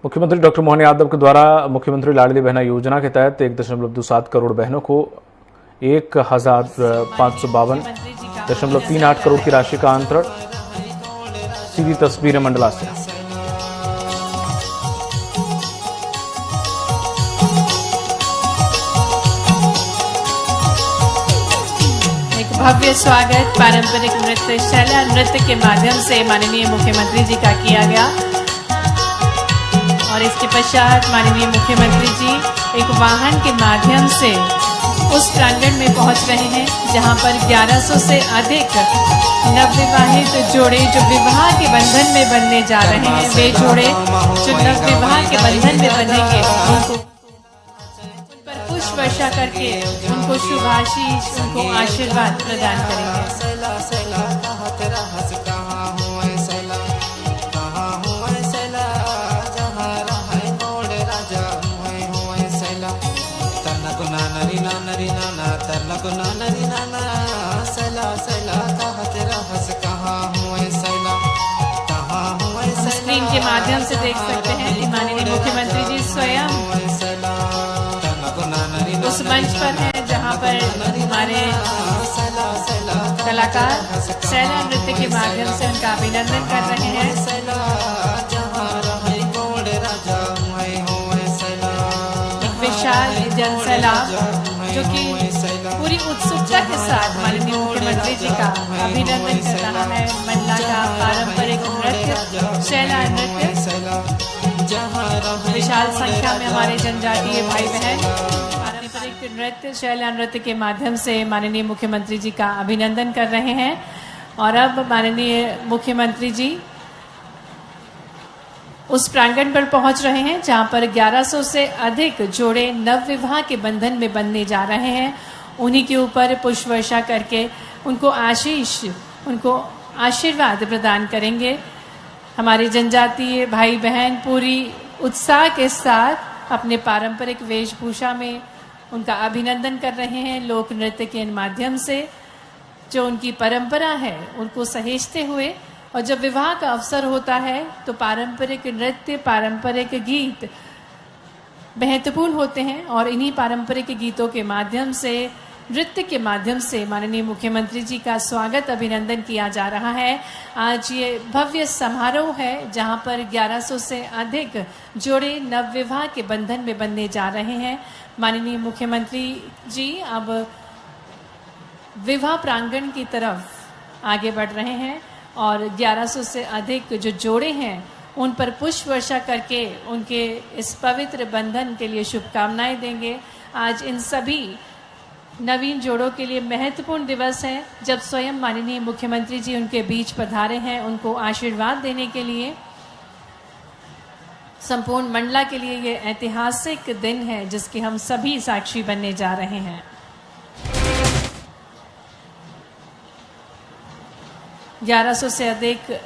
मुख्यमंत्री डॉक्टर मोहन यादव के द्वारा मुख्यमंत्री लाडली बहना योजना के तहत 1.27 करोड़ बहनों को 1552.38 करोड़ की राशि का अंतरण। सीधी तस्वीरें मंडला से। भव्य स्वागत पारंपरिक नृत्य शैला नृत्य के माध्यम से माननीय मुख्यमंत्री जी का किया गया और इसके पश्चात माननीय मुख्यमंत्री जी एक वाहन के माध्यम से उस प्रांगण में पहुंच रहे हैं जहां पर 1100 से अधिक नवविवाहित जोड़े जो विवाह के बंधन में बनने जा रहे हैं, वे जोड़े जो नवविवाह के बंधन में बनेंगे उनको पुष्प वर्षा करके उनको शुभाशीष उनको आशीर्वाद प्रदान करेंगे। स्क्रीन के माध्यम से देख सकते हैं कि माननीय मुख्यमंत्री जी स्वयं उस मंच पर है जहां पर हमारे कलाकार शैला नृत्य के माध्यम से उनका अभिनंदन कर रहे हैं। एक विशाल जनसैलाब जो कि पूरी उत्सुकता के साथ माननीय मुख्यमंत्री जी का अभिनंदन कर रहा है। मंडला का पारंपरिक नृत्य शैला नृत्य विशाल संख्या में हमारे जनजातीय भाई बहन पारंपरिक नृत्य शैला नृत्य के माध्यम से माननीय मुख्यमंत्री जी का अभिनंदन कर रहे हैं। और अब माननीय मुख्यमंत्री जी उस प्रांगण पर पहुंच रहे हैं जहां पर 1100 से अधिक जोड़े नवविवाह के बंधन में बनने जा रहे हैं। उन्हीं के ऊपर पुष्प वर्षा करके उनको आशीष उनको आशीर्वाद प्रदान करेंगे। हमारे जनजातीय भाई बहन पूरी उत्साह के साथ अपने पारंपरिक वेशभूषा में उनका अभिनंदन कर रहे हैं। लोक नृत्य के माध्यम से जो उनकी परंपरा है उनको सहेजते हुए, और जब विवाह का अवसर होता है तो पारंपरिक नृत्य पारंपरिक गीत महत्वपूर्ण होते हैं और इन्हीं पारंपरिक गीतों के माध्यम से नृत्य के माध्यम से माननीय मुख्यमंत्री जी का स्वागत अभिनंदन किया जा रहा है। आज ये भव्य समारोह है जहां पर 1100 से अधिक जोड़े नवविवाह के बंधन में बनने जा रहे हैं। माननीय मुख्यमंत्री जी अब विवाह प्रांगण की तरफ आगे बढ़ रहे हैं और 1100 से अधिक जो जोड़े हैं उन पर पुष्प वर्षा करके उनके इस पवित्र बंधन के लिए शुभकामनाएं देंगे। आज इन सभी नवीन जोड़ों के लिए महत्वपूर्ण दिवस है जब स्वयं माननीय मुख्यमंत्री जी उनके बीच पधारे हैं उनको आशीर्वाद देने के लिए। संपूर्ण मंडला के लिए ये ऐतिहासिक दिन है जिसके हम सभी साक्षी बनने जा रहे हैं। 1100 से अधिक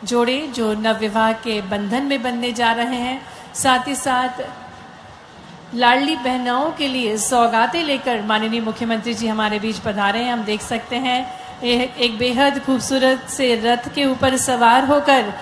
जोड़े जो नवविवाह के बंधन में बनने जा रहे हैं, साथ ही साथ लाडली बहनाओं के लिए सौगातें लेकर माननीय मुख्यमंत्री जी हमारे बीच पधारे हैं। हम देख सकते हैं एक बेहद खूबसूरत से रथ के ऊपर सवार होकर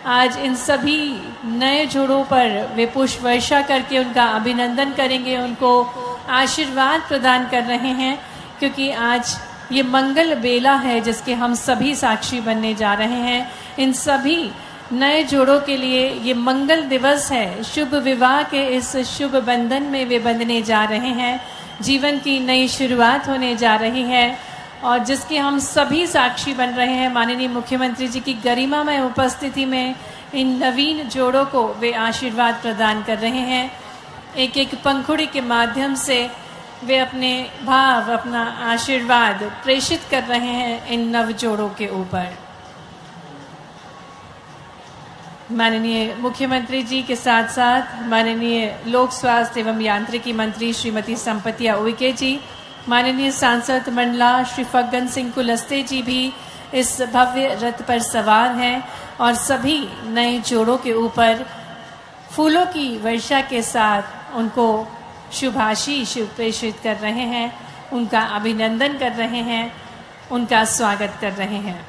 आज इन सभी नए जोड़ों पर वे पुष्प वर्षा करके उनका अभिनंदन करेंगे, उनको आशीर्वाद प्रदान कर रहे हैं, क्योंकि आज ये मंगल बेला है जिसके हम सभी साक्षी बनने जा रहे हैं। इन सभी नए जोड़ों के लिए ये मंगल दिवस है। शुभ विवाह के इस शुभ बंधन में वे बंधने जा रहे हैं। जीवन की नई शुरुआत होने जा रही है और जिसके हम सभी साक्षी बन रहे हैं। माननीय मुख्यमंत्री जी की गरिमामय उपस्थिति में इन नवीन जोड़ों को वे आशीर्वाद प्रदान कर रहे हैं। एक एक पंखुड़ी के माध्यम से वे अपने भाव अपना आशीर्वाद प्रेषित कर रहे हैं इन नव जोड़ों के ऊपर। माननीय मुख्यमंत्री जी के साथ साथ माननीय लोक स्वास्थ्य एवं यांत्रिकी मंत्री श्रीमती संपतिया उइके जी, माननीय सांसद मंडला श्री फग्गन सिंह कुलस्ते जी भी इस भव्य रथ पर सवार हैं और सभी नए जोड़ों के ऊपर फूलों की वर्षा के साथ उनको शुभाशीष प्रेषित कर रहे हैं, उनका अभिनंदन कर रहे हैं, उनका स्वागत कर रहे हैं।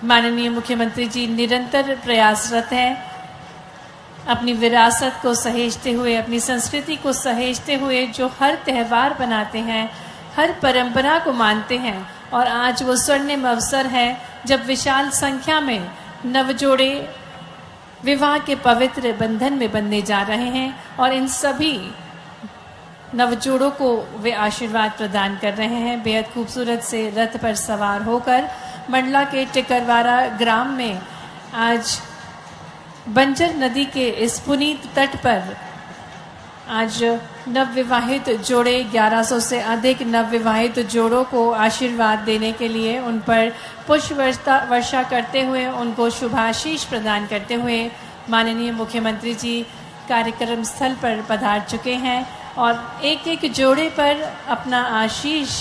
माननीय मुख्यमंत्री जी निरंतर प्रयासरत हैं, अपनी विरासत को सहेजते हुए, अपनी संस्कृति को सहेजते हुए जो हर त्यौहार बनाते हैं, हर परंपरा को मानते हैं। और आज वो स्वर्णिम अवसर है जब विशाल संख्या में नवजोड़े विवाह के पवित्र बंधन में बंधने जा रहे हैं और इन सभी नवजोड़ों को वे आशीर्वाद प्रदान कर रहे हैं। बेहद खूबसूरत से रथ पर सवार होकर मंडला के टिकरवारा ग्राम में आज बंजर नदी के इस पुनीत तट पर आज नवविवाहित जोड़े 1100 से अधिक नवविवाहित जोड़ों को आशीर्वाद देने के लिए उन पर पुष्प वर्षा करते हुए उनको शुभाशीष प्रदान करते हुए माननीय मुख्यमंत्री जी कार्यक्रम स्थल पर पधार चुके हैं और एक एक जोड़े पर अपना आशीष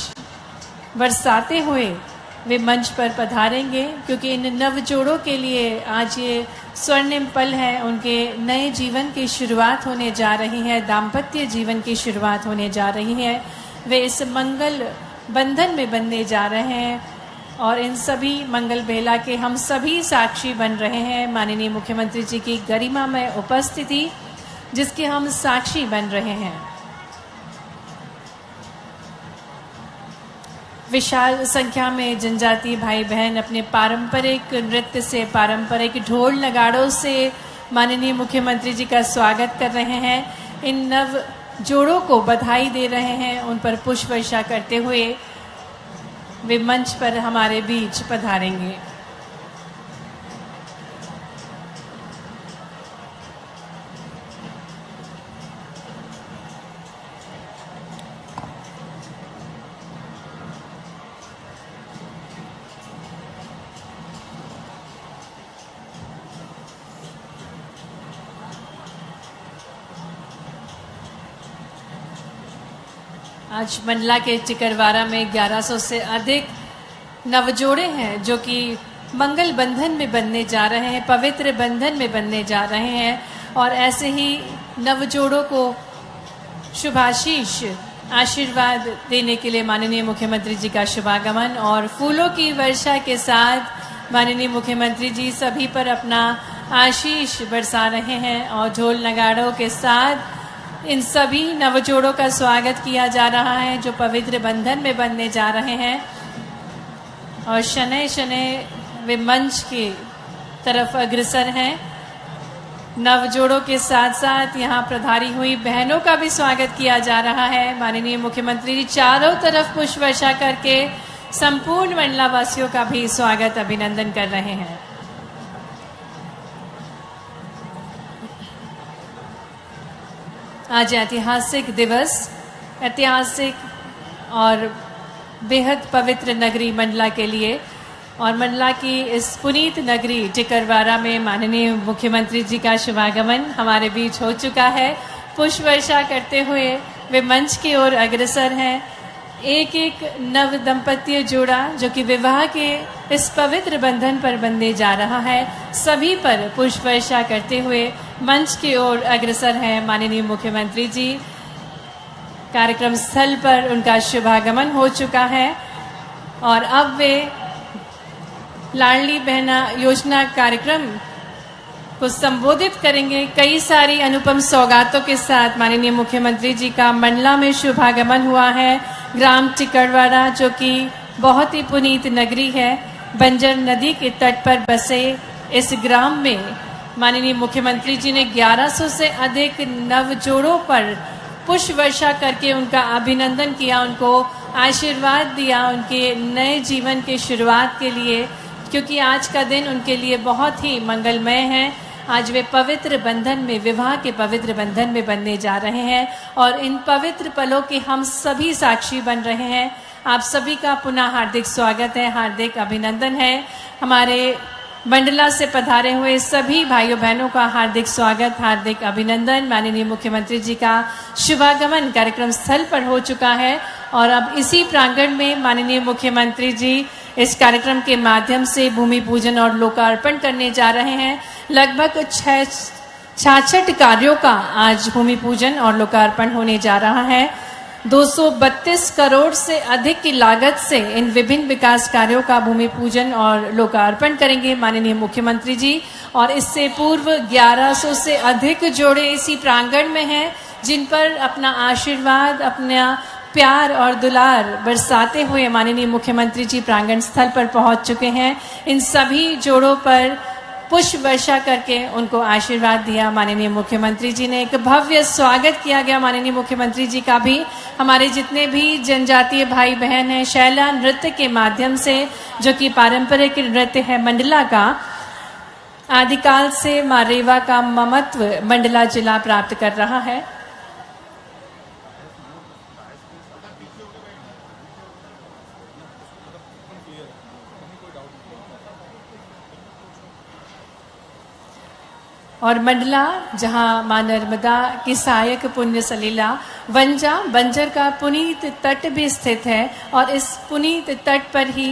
बरसाते हुए वे मंच पर पधारेंगे, क्योंकि इन नवजोड़ों के लिए आज ये स्वर्णिम पल है। उनके नए जीवन की शुरुआत होने जा रही है, दाम्पत्य जीवन की शुरुआत होने जा रही है। वे इस मंगल बंधन में बंधने जा रहे हैं और इन सभी मंगल बेला के हम सभी साक्षी बन रहे हैं। माननीय मुख्यमंत्री जी की गरिमामय उपस्थिति जिसके हम साक्षी बन रहे हैं। विशाल संख्या में जनजातीय भाई बहन अपने पारंपरिक नृत्य से, पारंपरिक ढोल नगाड़ों से माननीय मुख्यमंत्री जी का स्वागत कर रहे हैं। इन नव जोड़ों को बधाई दे रहे हैं, उन पर पुष्प वर्षा करते हुए वे मंच पर हमारे बीच पधारेंगे। आज मंडला के टिकरवारा में 1100 से अधिक नवजोड़े हैं जो कि मंगल बंधन में बंधने जा रहे हैं, पवित्र बंधन में बंधने जा रहे हैं। और ऐसे ही नवजोड़ों को शुभाशीष आशीर्वाद देने के लिए माननीय मुख्यमंत्री जी का शुभागमन और फूलों की वर्षा के साथ माननीय मुख्यमंत्री जी सभी पर अपना आशीष बरसा रहे हैं और ढोल नगाड़ों के साथ इन सभी नवजोड़ों का स्वागत किया जा रहा है जो पवित्र बंधन में बंधने जा रहे हैं। और शनै शनै वे मंच की तरफ अग्रसर हैं। नवजोड़ों के साथ साथ यहाँ प्रधारी हुई बहनों का भी स्वागत किया जा रहा है। माननीय मुख्यमंत्री जी चारों तरफ पुष्प वर्षा करके संपूर्ण मंडला वासियों का भी स्वागत, अभिनंदन कर रहे हैं। आज ऐतिहासिक दिवस, ऐतिहासिक और बेहद पवित्र नगरी मंडला के लिए और मंडला की इस पुनीत नगरी टिकरवारा में माननीय मुख्यमंत्री जी का शुभागमन हमारे बीच हो चुका है। पुष्प वर्षा करते हुए वे मंच की ओर अग्रसर हैं। एक एक नव दंपत्य जोड़ा जो कि विवाह के इस पवित्र बंधन पर बंधने जा रहा है, सभी पर पुष्प वर्षा करते हुए मंच की ओर अग्रसर हैं माननीय मुख्यमंत्री जी। कार्यक्रम स्थल पर उनका शुभागमन हो चुका है और अब वे लाडली बहना योजना कार्यक्रम को संबोधित करेंगे। कई सारी अनुपम सौगातों के साथ माननीय मुख्यमंत्री जी का मंडला में शुभागमन हुआ है। ग्राम टिकरवारा जो कि बहुत ही पुनीत नगरी है, बंजर नदी के तट पर बसे इस ग्राम में माननीय मुख्यमंत्री जी ने 1100 से अधिक नवजोड़ों पर पुष्प वर्षा करके उनका अभिनंदन किया, उनको आशीर्वाद दिया उनके नए जीवन की शुरुआत के लिए, क्योंकि आज का दिन उनके लिए बहुत ही मंगलमय है। आज वे पवित्र बंधन में, विवाह के पवित्र बंधन में बंधने जा रहे हैं और इन पवित्र पलों के हम सभी साक्षी बन रहे हैं। आप सभी का पुनः हार्दिक स्वागत है, हार्दिक अभिनंदन है। हमारे मंडला से पधारे हुए सभी भाइयों बहनों का हार्दिक स्वागत, हार्दिक अभिनंदन। माननीय मुख्यमंत्री जी का शुभागमन कार्यक्रम स्थल पर हो चुका है और अब इसी प्रांगण में माननीय मुख्यमंत्री जी इस कार्यक्रम के माध्यम से भूमि पूजन और लोकार्पण करने जा रहे हैं। लगभग 66 कार्यों का आज भूमि पूजन और लोकार्पण होने जा रहा है। 232 करोड़ से अधिक की लागत से इन विभिन्न विकास कार्यों का भूमि पूजन और लोकार्पण करेंगे माननीय मुख्यमंत्री जी। और इससे पूर्व 1100 से अधिक जोड़े इसी प्रांगण में हैं, जिन पर अपना आशीर्वाद, अपना प्यार और दुलार बरसाते हुए माननीय मुख्यमंत्री जी प्रांगण स्थल पर पहुंच चुके हैं। इन सभी जोड़ों पर पुष्प वर्षा करके उनको आशीर्वाद दिया माननीय मुख्यमंत्री जी ने। एक भव्य स्वागत किया गया माननीय मुख्यमंत्री जी का भी। हमारे जितने भी जनजातीय भाई बहन हैं, शैला नृत्य के माध्यम से, जो कि पारंपरिक नृत्य है मंडला का, आदिकाल से मां रेवा का ममत्व मंडला जिला प्राप्त कर रहा है। और मंडला, जहां मां नर्मदा की सहायक पुण्य सलीला वंजा बंजर का पुनीत तट भी स्थित है। और इस पुनीत तट पर ही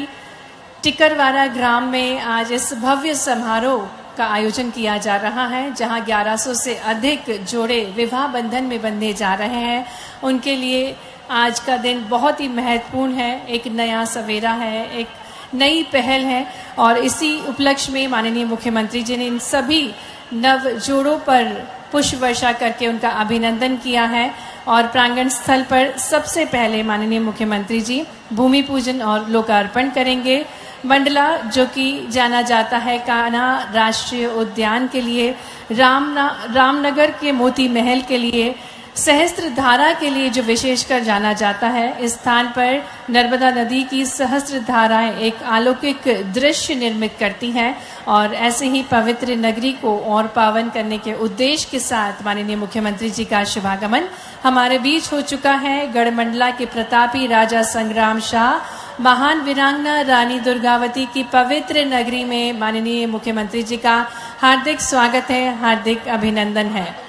टिकरवारा ग्राम में आज इस भव्य समारोह का आयोजन किया जा रहा है, जहां 1100 से अधिक जोड़े विवाह बंधन में बंधे जा रहे हैं। उनके लिए आज का दिन बहुत ही महत्वपूर्ण है, एक नया सवेरा है, एक नई पहल है। और इसी उपलक्ष्य में माननीय मुख्यमंत्री जी ने इन सभी नव जोड़ों पर पुष्प वर्षा करके उनका अभिनंदन किया है। और प्रांगण स्थल पर सबसे पहले माननीय मुख्यमंत्री जी भूमि पूजन और लोकार्पण करेंगे। मंडला, जो कि जाना जाता है कान्हा राष्ट्रीय उद्यान के लिए, रामनगर के मोती महल के लिए, सहस्त्र धारा के लिए जो विशेषकर जाना जाता है, इस स्थान पर नर्मदा नदी की सहस्त्र धाराएं एक अलौकिक दृश्य निर्मित करती हैं। और ऐसे ही पवित्र नगरी को और पावन करने के उद्देश्य के साथ माननीय मुख्यमंत्री जी का शुभागमन हमारे बीच हो चुका है। गढ़मंडला के प्रतापी राजा संग्राम शाह, महान वीरांगना रानी दुर्गावती की पवित्र नगरी में माननीय मुख्यमंत्री जी का हार्दिक स्वागत है, हार्दिक अभिनंदन है।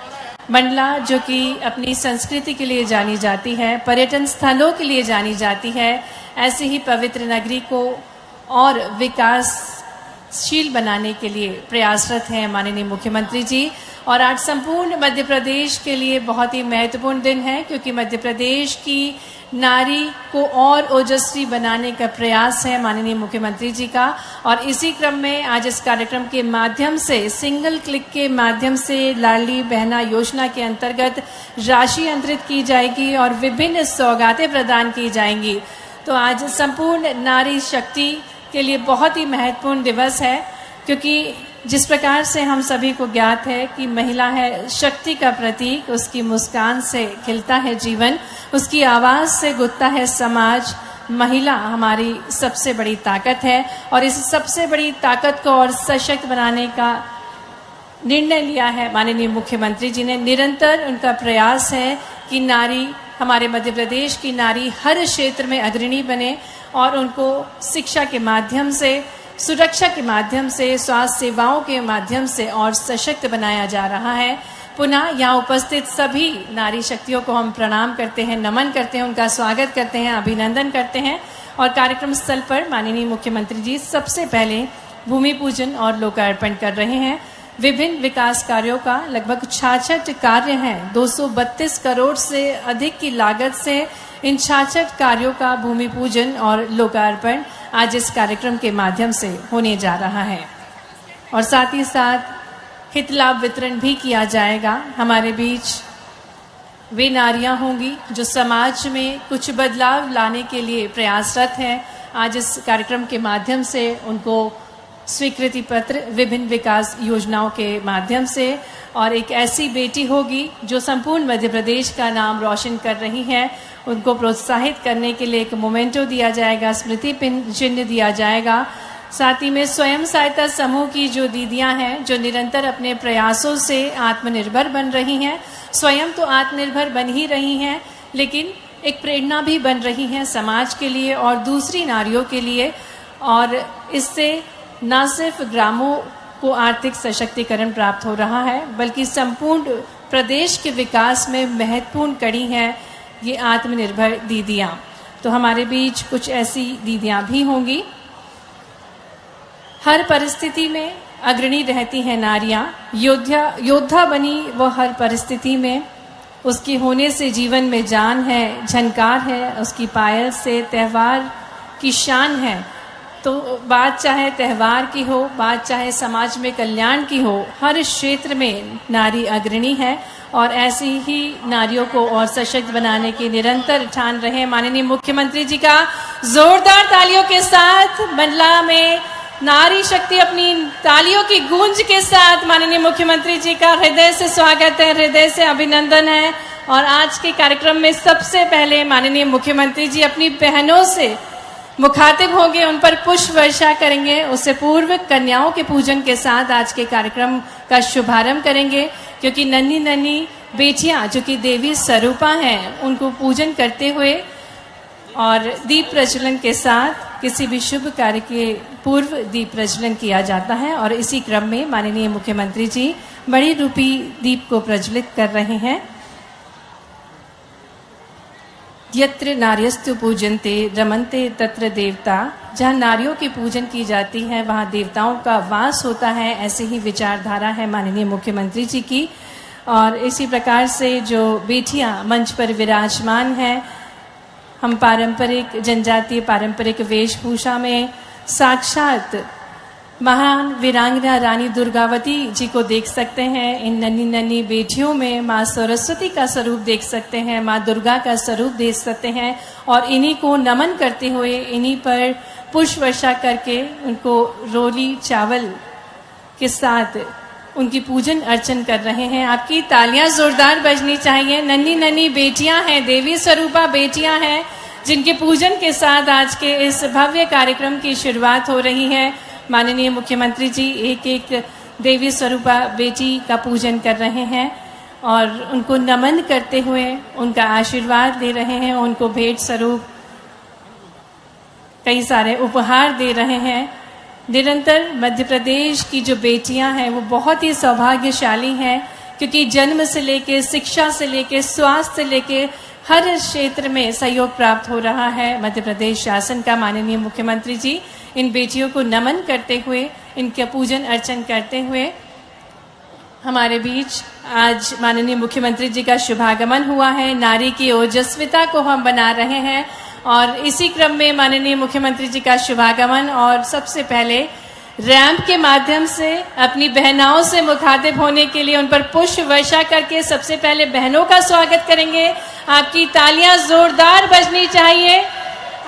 मंडला, जो कि अपनी संस्कृति के लिए जानी जाती है, पर्यटन स्थलों के लिए जानी जाती है, ऐसी ही पवित्र नगरी को और विकासशील बनाने के लिए प्रयासरत हैं माननीय मुख्यमंत्री जी। और आज संपूर्ण मध्य प्रदेश के लिए बहुत ही महत्वपूर्ण दिन है, क्योंकि मध्य प्रदेश की नारी को और ओजस्वी बनाने का प्रयास है माननीय मुख्यमंत्री जी का। और इसी क्रम में आज इस कार्यक्रम के माध्यम से, सिंगल क्लिक के माध्यम से लाडली बहना योजना के अंतर्गत राशि अंतरित की जाएगी और विभिन्न सौगातें प्रदान की जाएंगी। तो आज संपूर्ण नारी शक्ति के लिए बहुत ही महत्वपूर्ण दिवस है, क्योंकि जिस प्रकार से हम सभी को ज्ञात है कि महिला है शक्ति का प्रतीक, उसकी मुस्कान से खिलता है जीवन, उसकी आवाज से गूंजता है समाज। महिला हमारी सबसे बड़ी ताकत है और इस सबसे बड़ी ताकत को और सशक्त बनाने का निर्णय लिया है माननीय मुख्यमंत्री जी ने। निरंतर उनका प्रयास है कि नारी, हमारे मध्य प्रदेश की नारी हर क्षेत्र में अग्रणी बने और उनको शिक्षा के माध्यम से, सुरक्षा के माध्यम से, स्वास्थ्य सेवाओं के माध्यम से और सशक्त बनाया जा रहा है। पुनः यहाँ उपस्थित सभी नारी शक्तियों को हम प्रणाम करते हैं, नमन करते हैं, उनका स्वागत करते हैं, अभिनंदन करते हैं। और कार्यक्रम स्थल पर माननीय मुख्यमंत्री जी सबसे पहले भूमि पूजन और लोकार्पण कर रहे हैं। विभिन्न विकास कार्यों का लगभग 66 कार्य हैं। 232 करोड़ से अधिक की लागत से इन 66 कार्यों का भूमि पूजन और लोकार्पण आज इस कार्यक्रम के माध्यम से होने जा रहा है। और साथ ही साथ हित लाभ वितरण भी किया जाएगा। हमारे बीच वे नारियां होंगी जो समाज में कुछ बदलाव लाने के लिए प्रयासरत हैं। आज इस कार्यक्रम के माध्यम से उनको स्वीकृति पत्र विभिन्न विकास योजनाओं के माध्यम से, और एक ऐसी बेटी होगी जो संपूर्ण मध्य प्रदेश का नाम रोशन कर रही है, उनको प्रोत्साहित करने के लिए एक मोमेंटो दिया जाएगा, स्मृति चिन्ह दिया जाएगा। साथ ही में स्वयं सहायता समूह की जो दीदियां हैं, जो निरंतर अपने प्रयासों से आत्मनिर्भर बन रही हैं, स्वयं तो आत्मनिर्भर बन ही रही हैं, लेकिन एक प्रेरणा भी बन रही हैं समाज के लिए और दूसरी नारियों के लिए। और इससे न सिर्फ ग्रामों को आर्थिक सशक्तिकरण प्राप्त हो रहा है, बल्कि संपूर्ण प्रदेश के विकास में महत्वपूर्ण कड़ी है ये आत्मनिर्भर दीदियां। तो हमारे बीच कुछ ऐसी दीदियां भी होंगी। हर परिस्थिति में अग्रणी रहती हैं नारियां, योद्धा बनी वो हर परिस्थिति में। उसकी होने से जीवन में जान है, झनकार है, उसकी पायल से त्यौहार की शान है। तो बात चाहे त्यौहार की हो, बात चाहे समाज में कल्याण की हो, हर क्षेत्र में नारी अग्रणी है और ऐसी ही नारियों को और सशक्त बनाने की निरंतर ठान रहे माननीय मुख्यमंत्री जी का जोरदार तालियों के साथ मंडला में नारी शक्ति अपनी तालियों की गूंज के साथ माननीय मुख्यमंत्री जी का हृदय से स्वागत है, हृदय से अभिनंदन है। और आज के कार्यक्रम में सबसे पहले माननीय मुख्यमंत्री जी अपनी बहनों से मुखातिब होंगे, उन पर पुष्प वर्षा करेंगे। उससे पूर्व कन्याओं के पूजन के साथ आज के कार्यक्रम का शुभारंभ करेंगे, क्योंकि नन्ही नन्ही बेटियां जो कि देवी स्वरूपा हैं, उनको पूजन करते हुए और दीप प्रज्वलन के साथ किसी भी शुभ कार्य के पूर्व दीप प्रज्वलन किया जाता है। और इसी क्रम में माननीय मुख्यमंत्री जी बड़ी रूपी दीप को प्रज्वलित कर रहे हैं। यत्र नार्यस्तु पूजन्ते रमन्ते तत्र देवता, जहाँ नारियों की पूजन की जाती है वहाँ देवताओं का वास होता है। ऐसी ही विचारधारा है माननीय मुख्यमंत्री जी की। और इसी प्रकार से जो बेटियां मंच पर विराजमान हैं, हम पारंपरिक जनजातीय पारंपरिक वेशभूषा में साक्षात महान वीरांगना रानी दुर्गावती जी को देख सकते हैं। इन नन्ही नन्ही बेटियों में माँ सरस्वती का स्वरूप देख सकते हैं, माँ दुर्गा का स्वरूप देख सकते हैं। और इन्हीं को नमन करते हुए, इन्हीं पर पुष्प वर्षा करके उनको रोली चावल के साथ उनकी पूजन अर्चन कर रहे हैं। आपकी तालियां जोरदार बजनी चाहिए। नन्ही नन्ही बेटियां हैं, देवी स्वरूपा बेटियां हैं, जिनके पूजन के साथ आज के इस भव्य कार्यक्रम की शुरुआत हो रही है। माननीय मुख्यमंत्री जी एक एक देवी स्वरूपा बेटी का पूजन कर रहे हैं और उनको नमन करते हुए उनका आशीर्वाद ले रहे हैं, उनको भेंट स्वरूप कई सारे उपहार दे रहे हैं। निरंतर मध्य प्रदेश की जो बेटियां हैं वो बहुत ही सौभाग्यशाली हैं, क्योंकि जन्म से लेके, शिक्षा से लेके, स्वास्थ्य से लेके हर क्षेत्र में सहयोग प्राप्त हो रहा है मध्य प्रदेश शासन का। माननीय मुख्यमंत्री जी इन बेटियों को नमन करते हुए, इनका पूजन अर्चन करते हुए हमारे बीच आज माननीय मुख्यमंत्री जी का शुभागमन हुआ है। नारी की ओजस्विता को हम बना रहे हैं और इसी क्रम में माननीय मुख्यमंत्री जी का शुभागमन और सबसे पहले रैंप के माध्यम से अपनी बहनाओं से मुखातिब होने के लिए उन पर पुष्प वर्षा करके सबसे पहले बहनों का स्वागत करेंगे। आपकी तालियां जोरदार बजनी चाहिए।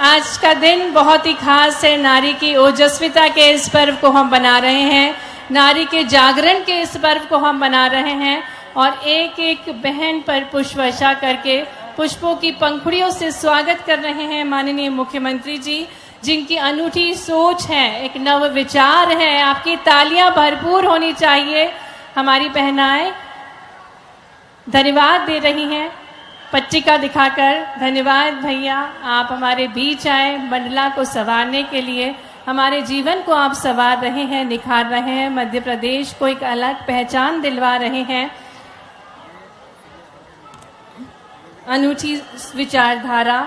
आज का दिन बहुत ही खास है। नारी की ओजस्विता के इस पर्व को हम बना रहे हैं, नारी के जागरण के इस पर्व को हम बना रहे हैं और एक एक बहन पर पुष्प वर्षा करके पुष्पों की पंखुड़ियों से स्वागत कर रहे हैं माननीय मुख्यमंत्री जी, जिनकी अनूठी सोच है, एक नव विचार है। आपकी तालियां भरपूर होनी चाहिए। हमारी बहनाएं धन्यवाद दे रही हैं पट्टिका दिखाकर। धन्यवाद भैया, आप हमारे बीच आए मंडला को संवारने के लिए। हमारे जीवन को आप संवार रहे हैं, निखार रहे हैं, मध्य प्रदेश को एक अलग पहचान दिलवा रहे हैं। अनूठी विचारधारा,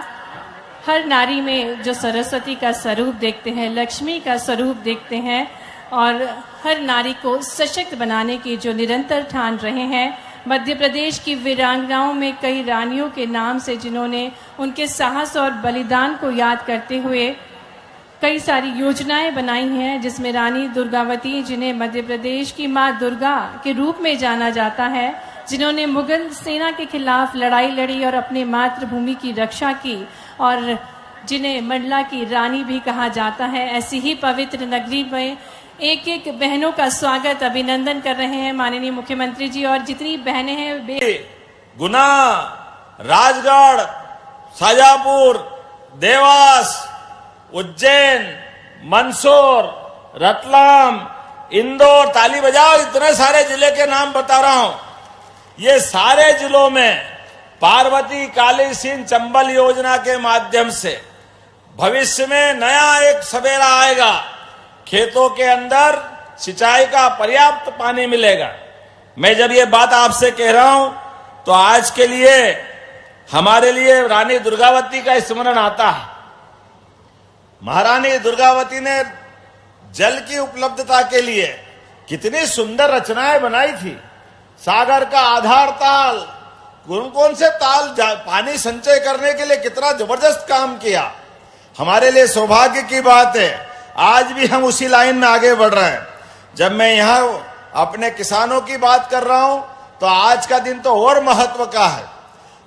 हर नारी में जो सरस्वती का स्वरूप देखते हैं, लक्ष्मी का स्वरूप देखते हैं और हर नारी को सशक्त बनाने की जो निरंतर ठान रहे हैं। मध्य प्रदेश की वीरांगनाओं में कई रानियों के नाम से, जिन्होंने उनके साहस और बलिदान को याद करते हुए कई सारी योजनाएं बनाई हैं, जिसमें रानी दुर्गावती, जिन्हें मध्य प्रदेश की माँ दुर्गा के रूप में जाना जाता है, जिन्होंने मुगल सेना के खिलाफ लड़ाई लड़ी और अपने मातृभूमि की रक्षा की और जिन्हें मंडला की रानी भी कहा जाता है। ऐसी ही पवित्र नगरी में एक एक बहनों का स्वागत, अभिनंदन कर रहे हैं माननीय मुख्यमंत्री जी। और जितनी बहनें हैं, गुना, राजगढ़, शाजापुर, देवास, उज्जैन, मंदसौर, रतलाम, इंदौर, ताली बजाओ, इतने सारे जिले के नाम बता रहा हूं। ये सारे जिलों में पार्वती काली सिंह चंबल योजना के माध्यम से भविष्य में नया एक सवेरा आएगा। खेतों के अंदर सिंचाई का पर्याप्त पानी मिलेगा। मैं जब ये बात आपसे कह रहा हूं तो आज के लिए हमारे लिए रानी दुर्गावती का स्मरण आता है। महारानी दुर्गावती ने जल की उपलब्धता के लिए कितनी सुंदर रचनाएं बनाई थी। सागर का आधार ताल, कौन कौन से ताल पानी संचय करने के लिए कितना जबरदस्त काम किया। हमारे लिए सौभाग्य की बात है, आज भी हम उसी लाइन में आगे बढ़ रहे हैं। जब मैं यहाँ अपने किसानों की बात कर रहा हूं तो आज का दिन तो और महत्व का है।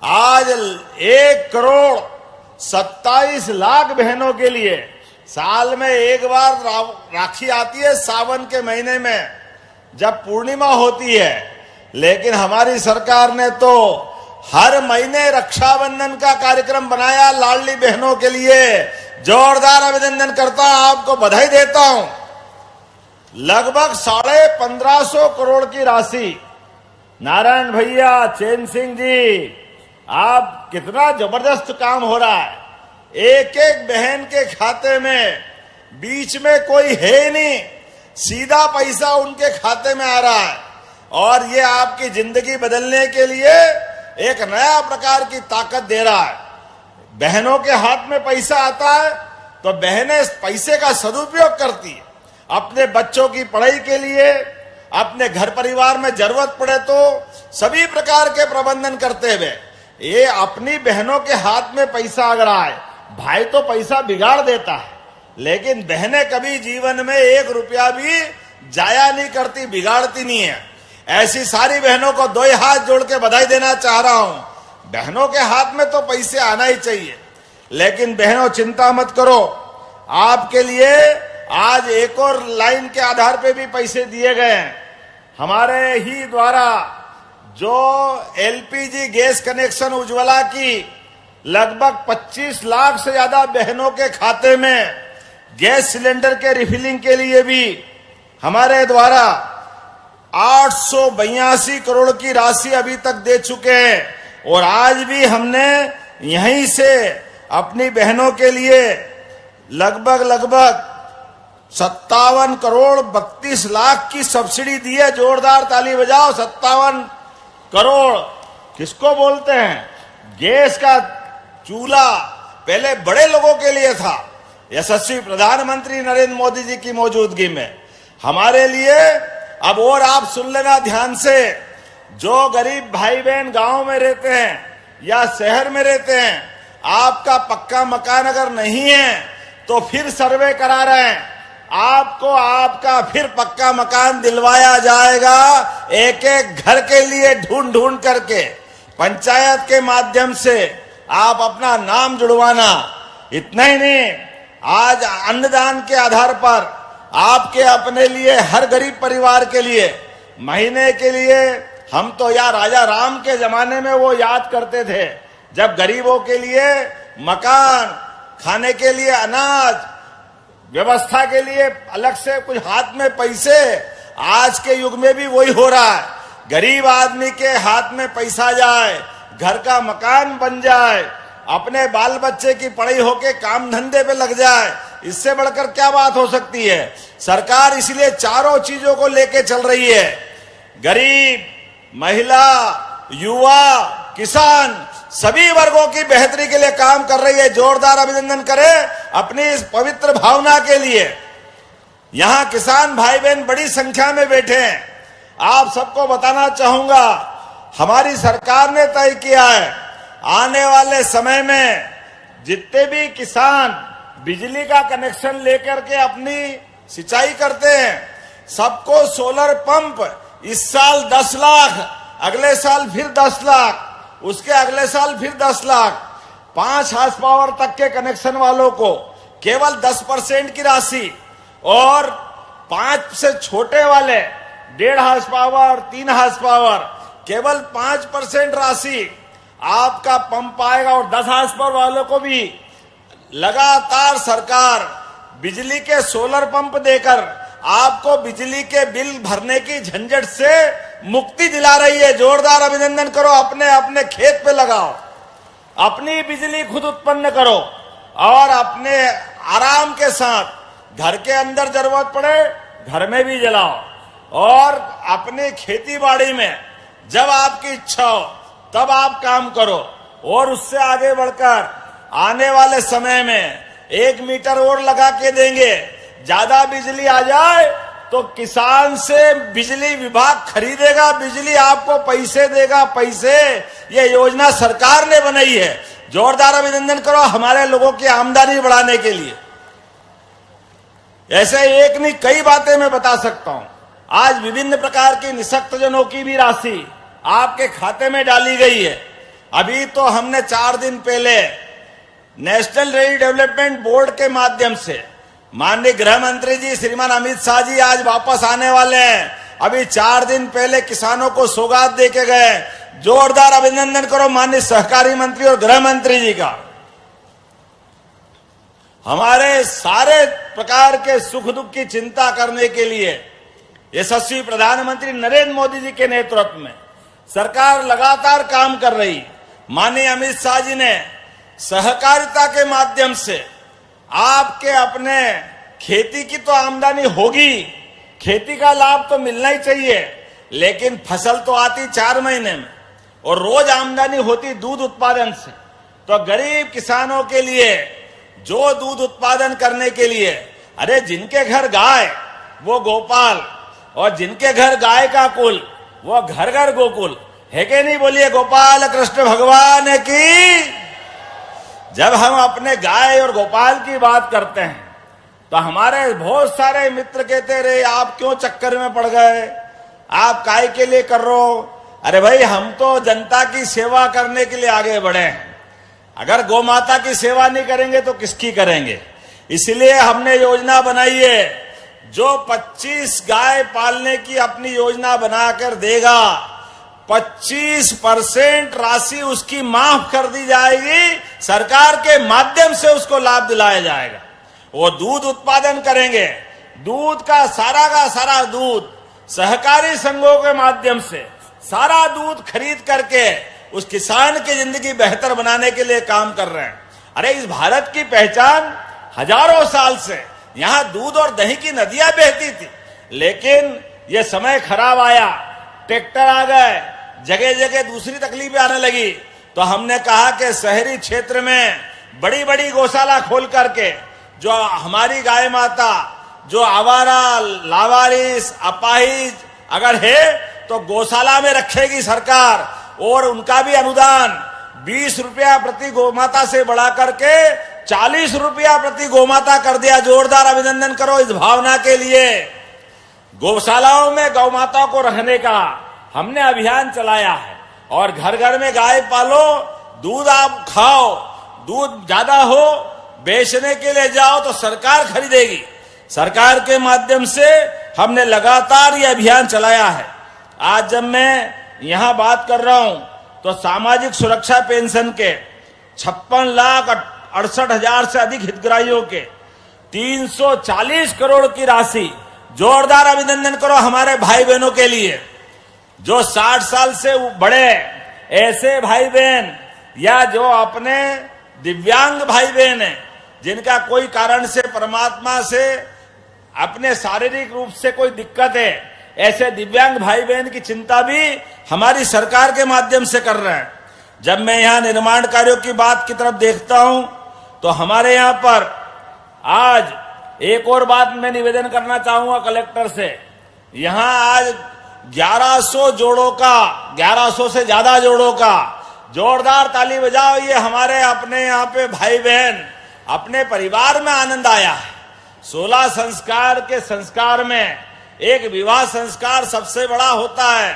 आज 1,27,00,000 बहनों के लिए साल में एक बार राखी आती है, सावन के महीने में जब पूर्णिमा होती है, लेकिन हमारी सरकार ने तो हर महीने रक्षाबंधन का कार्यक्रम बनाया लाडली बहनों के लिए। जोरदार अभिनंदन करता हूं, आपको बधाई देता हूं। लगभग 1550 करोड़ की राशि। नारायण भैया, चैन सिंह जी, आप कितना जबरदस्त काम हो रहा है। एक एक बहन के खाते में बीच में कोई है नहीं, सीधा पैसा उनके खाते में आ रहा है और ये आपकी जिंदगी बदलने के लिए एक नया प्रकार की ताकत दे रहा है। बहनों के हाथ में पैसा आता है तो बहनें इस पैसे का सदुपयोग करती है अपने बच्चों की पढ़ाई के लिए, अपने घर परिवार में जरूरत पड़े तो सभी प्रकार के प्रबंधन करते हुए। ये अपनी बहनों के हाथ में पैसा अगर आए, भाई तो पैसा बिगाड़ देता है, लेकिन बहनें कभी जीवन में 1 रुपया भी जाया नहीं करती, बिगाड़ती नहीं है। ऐसी सारी बहनों को 2 हाथ जोड़ के बधाई देना चाह रहा हूं। बहनों के हाथ में तो पैसे आना ही चाहिए, लेकिन बहनों चिंता मत करो, आपके लिए आज एक और लाइन के आधार पे भी पैसे दिए गए हैं। हमारे ही द्वारा जो एलपीजी गैस कनेक्शन उज्ज्वला की लगभग 25 लाख से ज्यादा बहनों के खाते में गैस सिलेंडर के रिफिलिंग के लिए भी हमारे द्वारा 882 करोड़ की राशि अभी तक दे चुके हैं। और आज भी हमने यहीं से अपनी बहनों के लिए लगभग 57 करोड़ 32 लाख की सब्सिडी दी है। जोरदार ताली बजाओ। 57 करोड़ किसको बोलते हैं? गैस का चूल्हा पहले बड़े लोगों के लिए था, यशस्वी प्रधानमंत्री नरेंद्र मोदी जी की मौजूदगी में हमारे लिए। अब और आप सुन लेना ध्यान से, जो गरीब भाई बहन गांव में रहते हैं या शहर में रहते हैं, आपका पक्का मकान अगर नहीं है तो फिर सर्वे करा रहे हैं, आपको आपका फिर पक्का मकान दिलवाया जाएगा। एक एक घर के लिए ढूंढ ढूंढ करके पंचायत के माध्यम से आप अपना नाम जुड़वाना। इतना ही नहीं, आज अन्नदान के आधार पर आपके अपने लिए हर गरीब परिवार के लिए महीने के लिए, हम तो यार राजा राम के जमाने में वो याद करते थे जब गरीबों के लिए मकान, खाने के लिए अनाज, व्यवस्था के लिए अलग से कुछ हाथ में पैसे। आज के युग में भी वही हो रहा है, गरीब आदमी के हाथ में पैसा जाए, घर का मकान बन जाए, अपने बाल बच्चे की पढ़ाई होके काम धंधे पे लग जाए। इससे बढ़कर क्या बात हो सकती है? सरकार इसलिए चारों चीजों को लेके चल रही है। गरीब, महिला, युवा, किसान, सभी वर्गों की बेहतरी के लिए काम कर रही है। जोरदार अभिनंदन करें अपनी इस पवित्र भावना के लिए। यहां किसान भाई बहन बड़ी संख्या में बैठे हैं। आप सबको बताना चाहूंगा, हमारी सरकार ने तय किया है आने वाले समय में जितने भी किसान बिजली का कनेक्शन लेकर के अपनी सिंचाई करते हैं, सबको सोलर पंप इस साल 10 लाख, अगले साल फिर 10 लाख, उसके अगले साल फिर 10 लाख, 5 हार्स पावर तक के कनेक्शन वालों को केवल 10% की राशि, और 5 से छोटे वाले 1.5 हार्स पावर, 3 हार्स पावर, केवल 5% राशि आपका पंप आएगा। और 10 हार्स पावर वालों को भी लगातार सरकार बिजली के सोलर पंप देकर आपको बिजली के बिल भरने की झंझट से मुक्ति दिला रही है। जोरदार अभिनंदन करो। अपने अपने खेत पे लगाओ, अपनी बिजली खुद उत्पन्न करो और अपने आराम के साथ घर के अंदर जरूरत पड़े घर में भी जलाओ, और अपने खेती बाड़ी में जब आपकी इच्छा हो तब आप काम करो। और उससे आगे बढ़कर आने वाले समय में 1 मीटर और लगा के देंगे। ज्यादा बिजली आ जाए तो किसान से बिजली विभाग खरीदेगा बिजली, आपको पैसे देगा पैसे। ये योजना सरकार ने बनाई है। जोरदार अभिनंदन करो हमारे लोगों की आमदनी बढ़ाने के लिए। ऐसे एक नहीं कई बातें मैं बता सकता हूं। आज विभिन्न प्रकार की निःशक्तजनों की भी राशि आपके खाते में डाली गई है। अभी तो हमने 4 दिन पहले नेशनल रेल डेवलपमेंट बोर्ड के माध्यम से माननीय गृह मंत्री जी श्रीमान अमित शाह जी आज वापस आने वाले हैं। अभी 4 दिन पहले किसानों को सौगात देके गए। जोरदार अभिनंदन करो माननीय सहकारी मंत्री और गृह मंत्री जी का। हमारे सारे प्रकार के सुख दुख की चिंता करने के लिए यशस्वी प्रधानमंत्री नरेंद्र मोदी जी के नेतृत्व में सरकार लगातार काम कर रही। माननीय अमित शाह जी ने सहकारिता के माध्यम से आपके अपने खेती की तो आमदनी होगी, खेती का लाभ तो मिलना ही चाहिए, लेकिन फसल तो आती 4 महीने में और रोज आमदनी होती दूध उत्पादन से। तो गरीब किसानों के लिए जो दूध उत्पादन करने के लिए, अरे जिनके घर गाय वो गोपाल और जिनके घर गाय का कुल वो घर घर गोकुल है कि नहीं? बोलिए गोपाल कृष्ण भगवान की। जब हम अपने गाय और गोपाल की बात करते हैं तो हमारे बहुत सारे मित्र कहते रहे आप क्यों चक्कर में पड़ गए, आप काय के लिए कर रहे हो। अरे भाई हम तो जनता की सेवा करने के लिए आगे बढ़े हैं। अगर गौ माता की सेवा नहीं करेंगे तो किसकी करेंगे? इसलिए हमने योजना बनाई है। जो 25 गाय पालने की अपनी योजना बनाकर देगा 25% राशि उसकी माफ कर दी जाएगी। सरकार के माध्यम से उसको लाभ दिलाया जाएगा। वो दूध उत्पादन करेंगे, दूध का सारा दूध सहकारी संघों के माध्यम से सारा दूध खरीद करके उस किसान की जिंदगी बेहतर बनाने के लिए काम कर रहे हैं। अरे इस भारत की पहचान हजारों साल से यहां दूध और दही की नदियां बहती थी, लेकिन ये समय खराब आया, ट्रैक्टर आ गए, जगह जगह दूसरी तकलीफें आने लगी। तो हमने कहा कि शहरी क्षेत्र में बड़ी बड़ी गौशाला खोल करके जो हमारी गाय माता जो आवारा लावारिस अपाहिज अगर है तो गौशाला में रखेगी सरकार, और उनका भी अनुदान 20 रुपया प्रति गौमाता से बढ़ा करके 40 रुपया प्रति गौमाता कर दिया। जोरदार अभिनंदन करो इस भावना के लिए। गौशालाओं में गौ माता को रखने का हमने अभियान चलाया है और घर घर में गाय पालो, दूध आप खाओ, दूध ज्यादा हो बेचने के लिए जाओ तो सरकार खरीदेगी। सरकार के माध्यम से हमने लगातार ये अभियान चलाया है। आज जब मैं यहां बात कर रहा हूं तो सामाजिक सुरक्षा पेंशन के 56,68,000 से अधिक हितग्राहियों के 340 करोड़ की राशि। जोरदार अभिनंदन करो हमारे भाई बहनों के लिए जो 60 साल से बड़े ऐसे भाई बहन या जो अपने दिव्यांग भाई बहन हैं जिनका कोई कारण से परमात्मा से अपने शारीरिक रूप से कोई दिक्कत है, ऐसे दिव्यांग भाई बहन की चिंता भी हमारी सरकार के माध्यम से कर रहे हैं। जब मैं यहां निर्माण कार्यों की बात की तरफ देखता हूं तो हमारे यहां पर आज एक और बात मैं निवेदन करना चाहूंगा कलेक्टर से। यहां आज 1100 जोड़ों का, 1100 से ज्यादा जोड़ों का जोरदार ताली बजाओ। ये हमारे अपने यहाँ पे भाई बहन अपने परिवार में आनंद आया है। 16 संस्कार के संस्कार में एक विवाह संस्कार सबसे बड़ा होता है।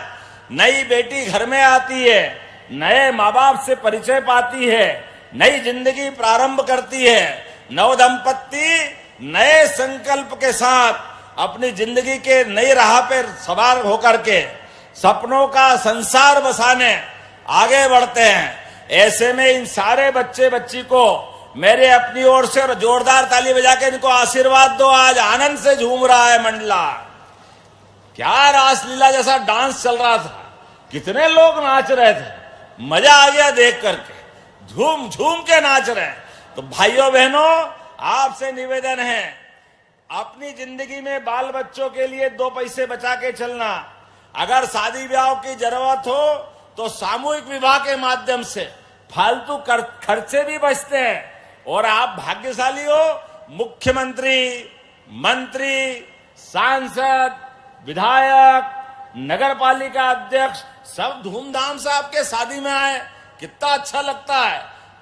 नई बेटी घर में आती है, नए माँ बाप से परिचय पाती है, नई जिंदगी प्रारंभ करती है। नव दंपत्ति नए संकल्प के साथ अपनी जिंदगी के नई राह पर सवार होकर के सपनों का संसार बसाने आगे बढ़ते हैं। ऐसे में इन सारे बच्चे बच्ची को मेरे अपनी ओर से जोरदार ताली बजा के इनको आशीर्वाद दो। आज आनंद से झूम रहा है मंडला। क्या रासलीला जैसा डांस चल रहा था, कितने लोग नाच रहे थे, मजा आ गया देख करके, झूम झूम के नाच रहे हैं। तो भाइयों बहनों आपसे निवेदन है, अपनी जिंदगी में बाल बच्चों के लिए 2 पैसे बचा के चलना। अगर शादी ब्याह की जरूरत हो तो सामूहिक विवाह के माध्यम से फालतू खर्चे भी बचते हैं। और आप भाग्यशाली हो, मुख्यमंत्री, मंत्री, सांसद, विधायक, नगर पालिका अध्यक्ष सब धूमधाम से आपके शादी में आए। कितना अच्छा लगता है।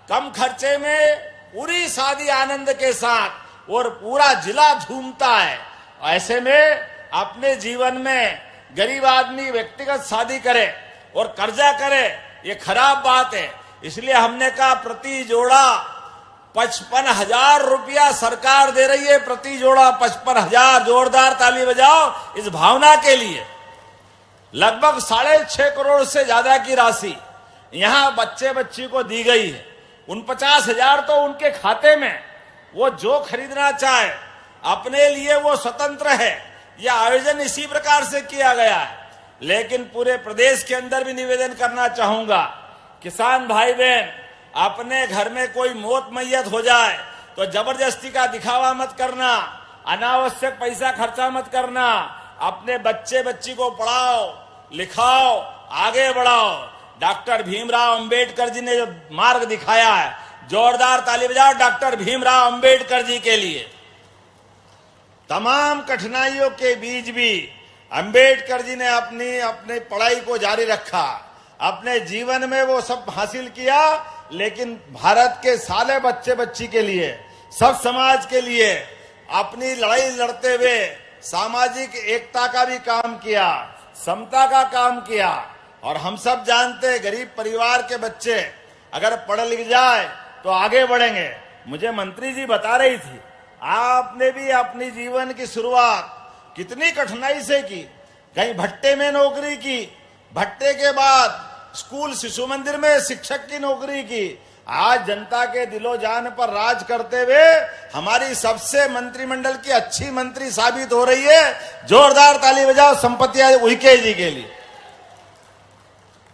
कम खर्चे में पूरी शादी आनंद के साथ और पूरा जिला झूमता है। ऐसे में अपने जीवन में गरीब आदमी व्यक्तिगत शादी करे और कर्जा करे, ये खराब बात है। इसलिए हमने कहा प्रति जोड़ा 55,000 रुपया सरकार दे रही है, प्रति जोड़ा 55,000। जोरदार ताली बजाओ इस भावना के लिए। लगभग 6.5 करोड़ से ज्यादा की राशि यहां बच्चे बच्ची को दी गई है। 49,000 तो उनके खाते में, वो जो खरीदना चाहे अपने लिए वो स्वतंत्र है। यह आयोजन इसी प्रकार से किया गया है। लेकिन पूरे प्रदेश के अंदर भी निवेदन करना चाहूंगा, किसान भाई बहन, अपने घर में कोई मौत मैयत हो जाए तो जबरदस्ती का दिखावा मत करना, अनावश्यक पैसा खर्चा मत करना। अपने बच्चे बच्ची को पढ़ाओ, लिखाओ, आगे बढ़ाओ। डॉक्टर भीमराव अंबेडकर जी ने जो मार्ग दिखाया है, जोरदार ताली बजाओ डॉक्टर भीमराव अंबेडकर जी के लिए। तमाम कठिनाइयों के बीच भी अंबेडकर जी ने अपनी पढ़ाई को जारी रखा। अपने जीवन में वो सब हासिल किया, लेकिन भारत के सारे बच्चे बच्ची के लिए, सब समाज के लिए अपनी लड़ाई लड़ते हुए सामाजिक एकता का भी काम किया, समता का काम किया। और हम सब जानते हैं गरीब परिवार के बच्चे अगर पढ़ लिख जाए तो आगे बढ़ेंगे। मुझे मंत्री जी बता रही थी, आपने भी अपनी जीवन की शुरुआत कितनी कठिनाई से की। कहीं भट्टे में नौकरी की, भट्टे के बाद स्कूल शिशु मंदिर में शिक्षक की नौकरी की। आज जनता के दिलो जान पर राज करते हुए हमारी सबसे मंत्रिमंडल की अच्छी मंत्री साबित हो रही है। जोरदार ताली बजाओ संपत्ति उइके जी के लिए।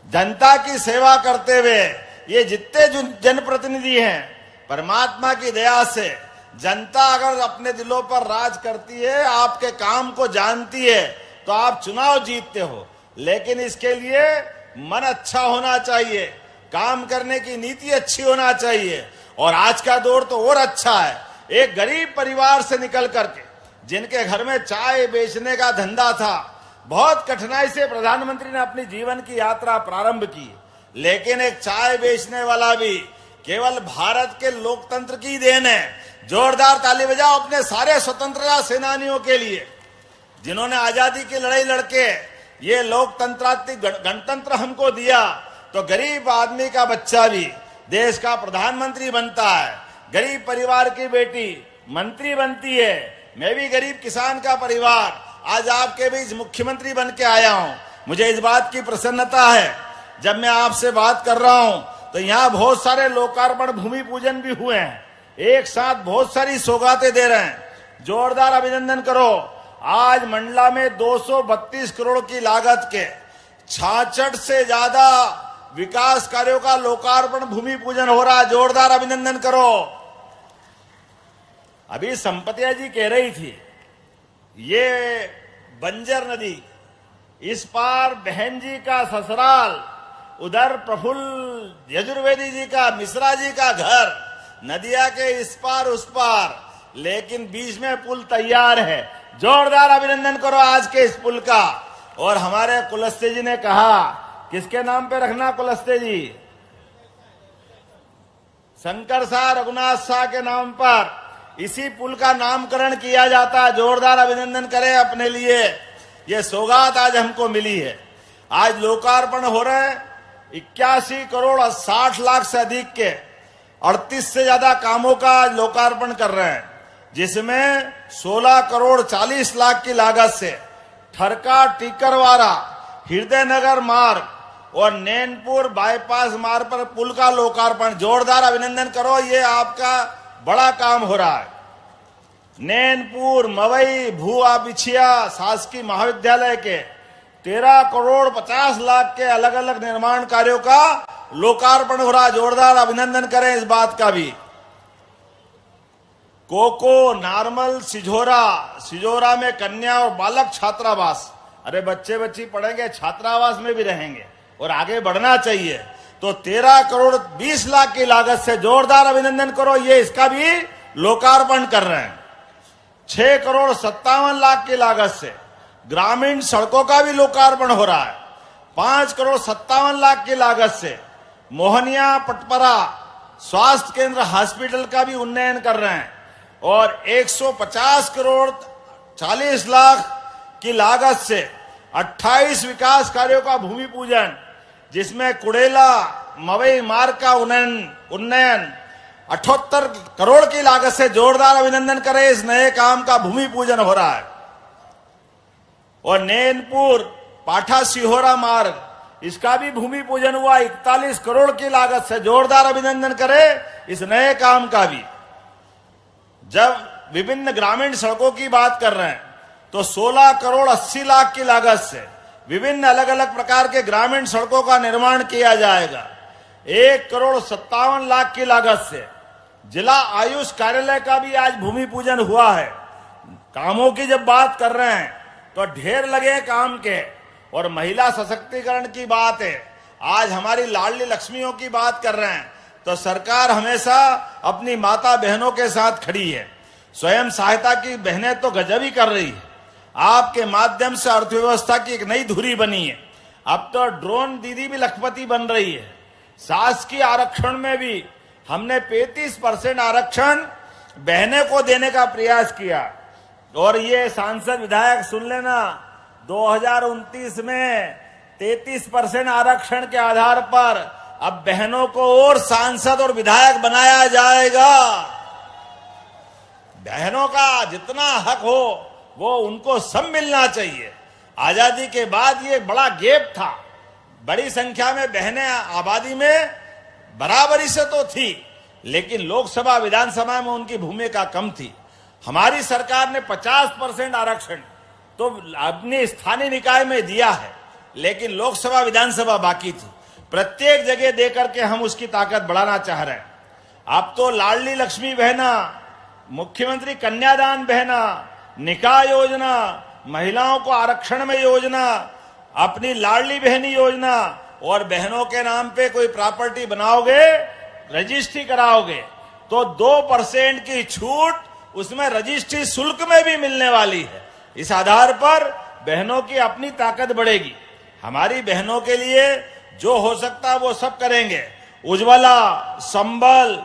जनता की सेवा करते हुए ये जितने जनप्रतिनिधि हैं, परमात्मा की दया से जनता अगर अपने दिलों पर राज करती है, आपके काम को जानती है, तो आप चुनाव जीतते हो। लेकिन इसके लिए मन अच्छा होना चाहिए, काम करने की नीति अच्छी होना चाहिए। और आज का दौर तो और अच्छा है। एक गरीब परिवार से निकल करके, जिनके घर में चाय बेचने का धंधा था, बहुत कठिनाई से प्रधानमंत्री ने अपनी जीवन की यात्रा प्रारंभ की। लेकिन एक चाय बेचने वाला भी केवल भारत के लोकतंत्र की देन है। जोरदार ताली बजाओ अपने सारे स्वतंत्रता सेनानियों के लिए, जिन्होंने आजादी की लड़ाई लड़के ये लोकतंत्रात्मक गणतंत्र हमको दिया। तो गरीब आदमी का बच्चा भी देश का प्रधानमंत्री बनता है, गरीब परिवार की बेटी मंत्री बनती है। मैं भी गरीब किसान का परिवार आज आपके बीच मुख्यमंत्री बन के आया हूं। मुझे इस बात की प्रसन्नता है, जब मैं आपसे बात कर रहा हूं तो यहाँ बहुत सारे लोकार्पण भूमि पूजन भी हुए हैं। एक साथ बहुत सारी सौगातें दे रहे हैं। जोरदार अभिनंदन करो। आज मंडला में 232 करोड़ की लागत के 66 से ज्यादा विकास कार्यों का लोकार्पण भूमि पूजन हो रहा है। जोरदार अभिनंदन करो। अभी संपतिया जी कह रही थी, ये बंजर नदी, इस पार बहन जी का ससुराल, उधर प्रफुल्ल यजुर्वेदी जी का, मिश्रा जी का घर, नदिया के इस पार उस पार, लेकिन बीच में पुल तैयार है। जोरदार अभिनंदन करो आज के इस पुल का। और हमारे कुलस्ते जी ने कहा, किसके नाम पे रखना कुलस्ते जी? शंकर शाह रघुनाथ शाह के नाम पर इसी पुल का नामकरण किया जाता है। जोरदार अभिनंदन करें अपने लिए। ये सौगात आज हमको मिली है। आज लोकार्पण हो रहे हैं 81 करोड़ 60 लाख से अधिक के 38 से ज्यादा कामों का लोकार्पण कर रहे हैं, जिसमें 16 करोड़ 40 लाख की लागत से ठरका टीकरवारा हृदय नगर मार्ग और नैनपुर बाईपास मार्ग पर पुल का लोकार्पण। जोरदार अभिनंदन करो, ये आपका बड़ा काम हो रहा है। नैनपुर मवई भूआ बिछिया शासकीय महाविद्यालय के 13 करोड़ 50 लाख के अलग अलग निर्माण कार्यों का लोकार्पण हो रहा। जोरदार अभिनंदन करें इस बात का भी। कोको नार्मल सिजोरा में कन्या और बालक छात्रावास, अरे बच्चे बच्ची पढ़ेंगे, छात्रावास में भी रहेंगे और आगे बढ़ना चाहिए। तो 13 करोड़ 20 लाख की लागत से जोरदार अभिनंदन करो, ये इसका भी लोकार्पण कर रहे हैं। 6,57,00,000 की लागत से ग्रामीण सड़कों का भी लोकार्पण हो रहा है। 5,57,00,000 की लागत से मोहनिया पटपरा स्वास्थ्य केंद्र हॉस्पिटल का भी उन्नयन कर रहे हैं और 150 करोड़ 40 लाख की लागत से 28 विकास कार्यों का भूमि पूजन, जिसमें कुड़ेला मवई मार्ग का उन्नयन 78 करोड़ की लागत से जोरदार अभिनंदन करें। इस नए काम का भूमि पूजन हो रहा है। और नैनपुर पाठा सिहोरा मार्ग, इसका भी भूमि पूजन हुआ 41 करोड़ की लागत से। जोरदार अभिनंदन करें इस नए काम का भी। जब विभिन्न ग्रामीण सड़कों की बात कर रहे हैं तो 16 करोड़ 80 लाख की लागत से विभिन्न अलग अलग प्रकार के ग्रामीण सड़कों का निर्माण किया जाएगा। 1 करोड़ 57 लाख की लागत से जिला आयुष कार्यालय का भी आज भूमि पूजन हुआ है। कामों की जब बात कर रहे हैं तो ढेर लगे काम के। और महिला सशक्तिकरण की बात है, आज हमारी लाडली लक्ष्मियों की बात कर रहे हैं तो सरकार हमेशा अपनी माता बहनों के साथ खड़ी है। स्वयं सहायता की बहनें तो गजब ही कर रही है। आपके माध्यम से अर्थव्यवस्था की एक नई धुरी बनी है। अब तो ड्रोन दीदी भी लखपति बन रही है। शासकीय आरक्षण में भी हमने 35% आरक्षण बहने को देने का प्रयास किया। और ये सांसद विधायक सुन लेना, 2029 में 33% आरक्षण के आधार पर अब बहनों को और सांसद और विधायक बनाया जाएगा। बहनों का जितना हक हो वो उनको सब मिलना चाहिए। आजादी के बाद ये बड़ा गैप था। बड़ी संख्या में बहनें आबादी में बराबरी से तो थी, लेकिन लोकसभा विधानसभा में उनकी भूमिका कम थी। हमारी सरकार ने 50% आरक्षण तो अपने स्थानीय निकाय में दिया है, लेकिन लोकसभा विधानसभा बाकी थी। प्रत्येक जगह देकर के हम उसकी ताकत बढ़ाना चाह रहे हैं। अब तो लाडली लक्ष्मी बहना, मुख्यमंत्री कन्यादान बहना, निकाह योजना, महिलाओं को आरक्षण में योजना, अपनी लाडली बहनी योजना, और बहनों के नाम पे कोई प्रॉपर्टी बनाओगे, रजिस्ट्री कराओगे तो 2% की छूट उसमें रजिस्ट्री शुल्क में भी मिलने वाली है। इस आधार पर बहनों की अपनी ताकत बढ़ेगी। हमारी बहनों के लिए जो हो सकता है वो सब करेंगे। उज्ज्वला, संबल,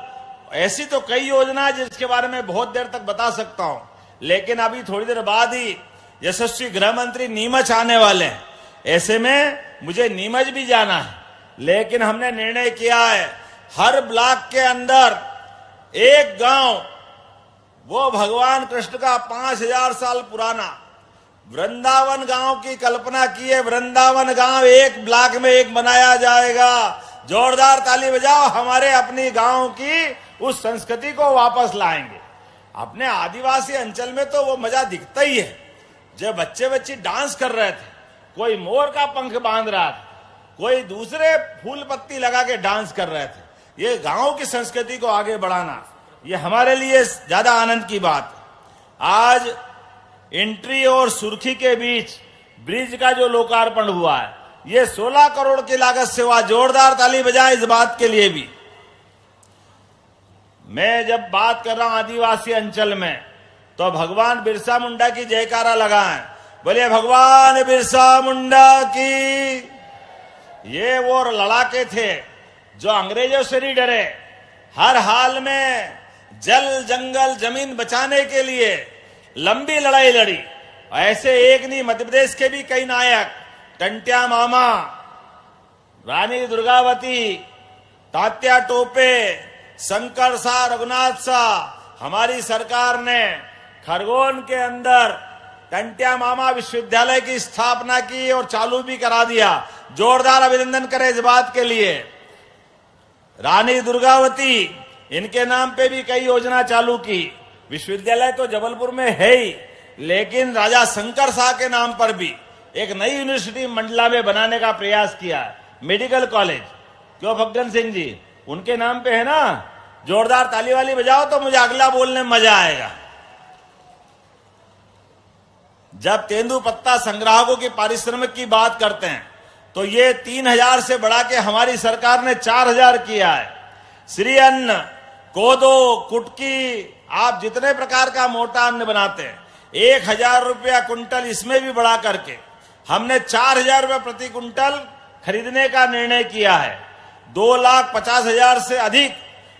ऐसी तो कई योजना जिसके बारे में बहुत देर तक बता सकता हूं, लेकिन अभी थोड़ी देर बाद ही यशस्वी गृह मंत्री नीमच आने वाले हैं। ऐसे में मुझे नीमच भी जाना है, लेकिन हमने निर्णय किया है हर ब्लॉक के अंदर एक गांव, वो भगवान कृष्ण का 5000 साल पुराना वृंदावन गांव की कल्पना की है। वृंदावन गांव एक ब्लॉक में एक बनाया जाएगा। जोरदार ताली बजाओ, हमारे अपनी गांव की उस संस्कृति को वापस लाएंगे। अपने आदिवासी अंचल में तो वो मजा दिखता ही है, जब बच्चे बच्ची डांस कर रहे थे, कोई मोर का पंख बांध रहा था, कोई दूसरे फूल पत्ती लगा के डांस कर रहे थे। ये गांव की संस्कृति को आगे बढ़ाना, ये हमारे लिए ज्यादा आनंद की बात। आज एंट्री और सुर्खी के बीच ब्रिज का जो लोकार्पण हुआ है, ये 16 करोड़ की लागत से हुआ। जोरदार ताली बजाएं इस बात के लिए भी। मैं जब बात कर रहा हूं आदिवासी अंचल में, तो भगवान बिरसा मुंडा की जयकारा लगाएं। बोलिए भगवान बिरसा मुंडा की। ये वो लड़ाके थे जो अंग्रेजों से नहीं डरे, हर हाल में जल जंगल जमीन बचाने के लिए लंबी लड़ाई लड़ी। ऐसे एक नहीं, मध्य प्रदेश के भी कई नायक, टंट्या मामा, रानी दुर्गावती, तात्या टोपे, शंकर शाह, रघुनाथ शाह, हमारी सरकार ने खरगोन के अंदर टंट्या मामा विश्वविद्यालय की स्थापना की और चालू भी करा दिया। जोरदार अभिनंदन करें इस बात के लिए। रानी दुर्गावती, इनके नाम पे भी कई योजना चालू की। विश्वविद्यालय तो जबलपुर में है ही, लेकिन राजा शंकर शाह के नाम पर भी एक नई यूनिवर्सिटी मंडला में बनाने का प्रयास किया। मेडिकल कॉलेज, क्यों फग्गन सिंह जी, उनके नाम पे है ना। जोरदार ताली वाली बजाओ तो मुझे अगला बोलने में मजा आएगा। जब तेंदुपत्ता संग्राहकों की पारिश्रमिक की बात करते हैं तो ये 3000 से बढ़ा के हमारी सरकार ने 4000 किया है। श्री अन्न, कोदो, कुटकी, आप जितने प्रकार का मोटा अन्न बनाते हैं 1,000 रुपया कुंटल इसमें भी बढ़ा करके हमने 4,000 रुपया प्रति कुंटल खरीदने का निर्णय किया है। 2,50,000 से अधिक